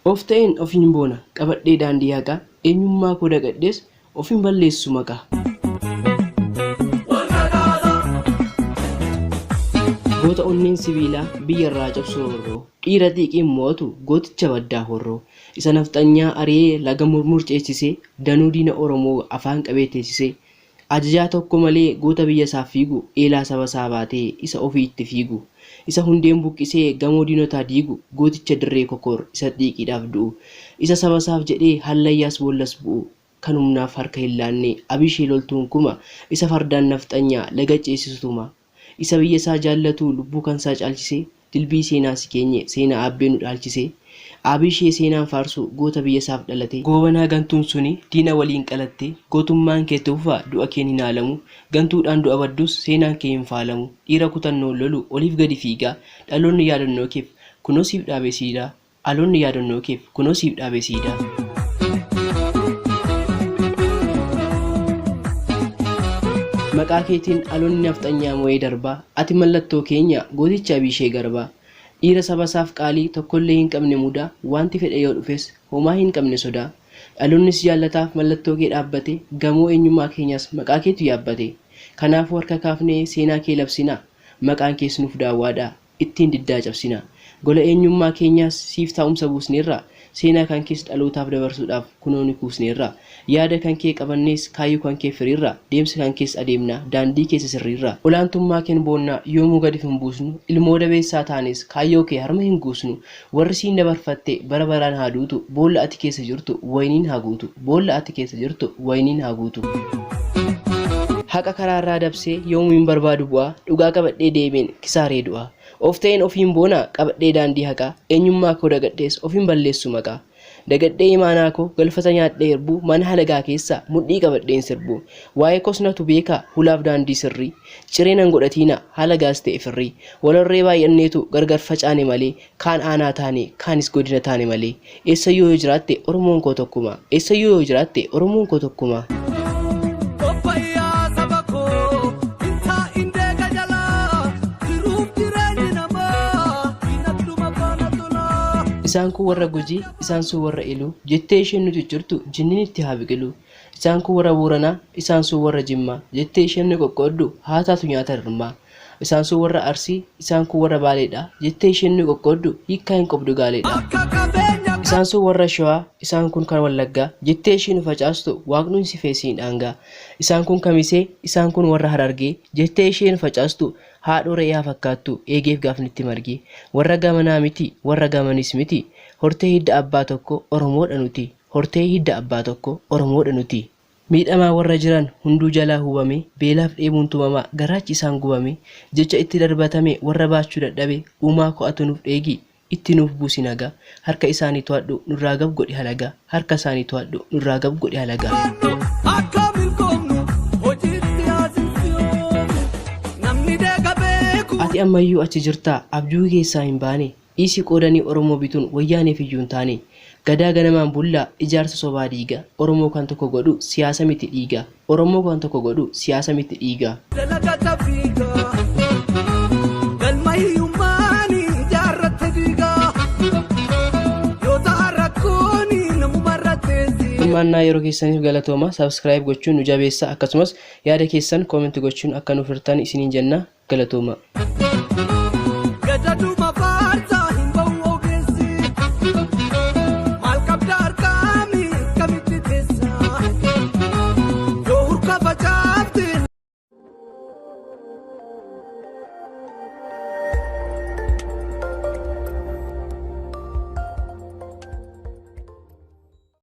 Of ta'een ofiin boona qabadhee daandii haqa eenyummaa koo dagadhees ofiin balleessu maqaa. Goota onneen sibiilaa biyya irraa cabsu horroo dhiira xiiqiin mootu gooticha baddaa horroo isa nafxanyaa ari'ee laga murmurceessisee danuu diina Oromoo afaan qabee teessisee ajajaa tokko malee goota biyya isaaf fiigu eelaa saba isaa baatee isa ofii itti fiigu isa hundeen buqqisee gamoo diinotaa diigu gooticha dirree kokor isa xiiqiidhaaf du'u isa saba isaaf jedhee hallayyaas boollas bu'u kan humnaaf harka hin laanne abishee loltuun kuma isa fardaan nafxanyaa laga ceessisutuma isa biyya isaa jaallatu lubbuu kan isaa caalchisee dilbii seenaa si keenye seenaa abbee nu dhaalchisee abishee seenaan faarsu goota biyya isaaf dhalate goobanaa gantuun suni diina waliin qalatte gootummaan kee tuufa du'a kee hin haalamu gantuudhaan du'a baddus seenaan kee hin faalamu dhiira kutannoo lolu oliif gadi fiigaa dhaloonni yaadannoo keef kunoo siif dhaabee siidaa aloonni yaadannoo keef kunoo siif dhaabee siidaa. Maqaa keetiin aloonni nafxanyaa moo'ee darbaa ati mallattoo keenya gooticha abishee garbaa dhiira saba isaaf qaalii tokkollee hin qabne mudaa wanti fedhe yoo dhufes homaa hin qabne sodaa dhaloonnis jaallataaf mallattoo kee dhaabbate gamoo eenyummaa keenyas maqaa keetu yaabbate kanaafuu harka kaafnee seenaa kee labsina maqaan kees nuuf daawwaadha ittiin diddaa cabsina gola eenyummaa keenyas siif taa'umsa buusneerra seenaa kan kees dhalootaaf dabarsuudhaaf kunoo ni kuusneerra yaada kan kee qabannees kaayyoo kan kee firiirra deemsa kan kees adeemna daandii keessa sirriirra olaantummaa keen boonna yoomuu gadi hin buusnu ilmoo dabeessaa taanes kaayyoo kee harma hin guusnu warri siin dabarfatte bara baraan haa duutu boolla ati keessa jirtu wayiniin haa guutu boolla ati keessa jirtu wayiniin haa guutu. Haqa karaarraa dabsee yoomuu hin barbaadu bu'aa dhugaa qabadhee deemeen kisaaree du'a of ta'een ofiin boona qabadhee daandii haqaa eenyummaa koo dagadhees ofiin balleessu maqaa. Dagadhee imaanaa koo galfata nyaadhee erbuu mana halagaa keessa mudhii qabadheen sirbu waa'ee kosnatu beekaa hulaaf daandii sirrii cireenan godhatiina halagaas ta'e firrii walorree baay'anneetu gargar facaane malee kaan aanaa taane kaanis godina taane malee eessayyuu yoo jiraatte Oromoon koo tokkuma eessayyuu yoo jiraatte Oromoon koo tokkuma. Isaan kun warra Gujii isaan sun warra Iluu jettee isheen nuti jirtu jinniin itti haa biqilu isaan kun warra Booranaa isaan sun warra Jimmaa jettee isheen nu qoqqooddu haa taatu nyaata hirmaa isaan sun warra Arsii isaan kun warra Baaleedha jettee isheen nu qoqqooddu hiikkaa hin qabdu gaaleedha isaan sun warra Shawaa isaan kun kan Wallaggaa jettee isheen nu facaastu waaqnuun si feesiin dhaangaa isaan kun Kamisee isaan kun warra Harargee jettee isheen facaastu haadhoo re'aa fakkaattu eegeef gaafnitti margi warra gamanaa miti warra gamanis miti hortee hidda abbaa tokko Oromoodha nuti hortee hidda abbaa tokko Oromoodha nuti miidhamaa warra jiran hunduu jalaa hubame beelaaf dheebuun tumamaa garaachi isaan gubame jecha itti darbatame warra baachuu dadhabe uumaa ko'atu nuuf dheegi itti nuuf buusi nagaa harka isaanii to'adhu nurraa gab godhi halagaa harka isaanii to'adhu nurraa gab godhi halagaa. Ati ammayyuu achi jirtaa abjuu keessaa hin baane dhiisii qoodanii Oromoo bituun wayyaaneef iyyuu hin taane gadaa ganamaan bullaa ijaarsa sobaa diiga Oromoo kan tokko godhu siyaasa miti dhiiga Oromoo kan tokko godhu siyaasa miti dhiiga. Mannaa yeroo keessaniif galatooma subscribe gochuun nu jabeessa akkasumas yaada keessan comment gochuun akka nuuf hirtan isiniin jenna galatooma.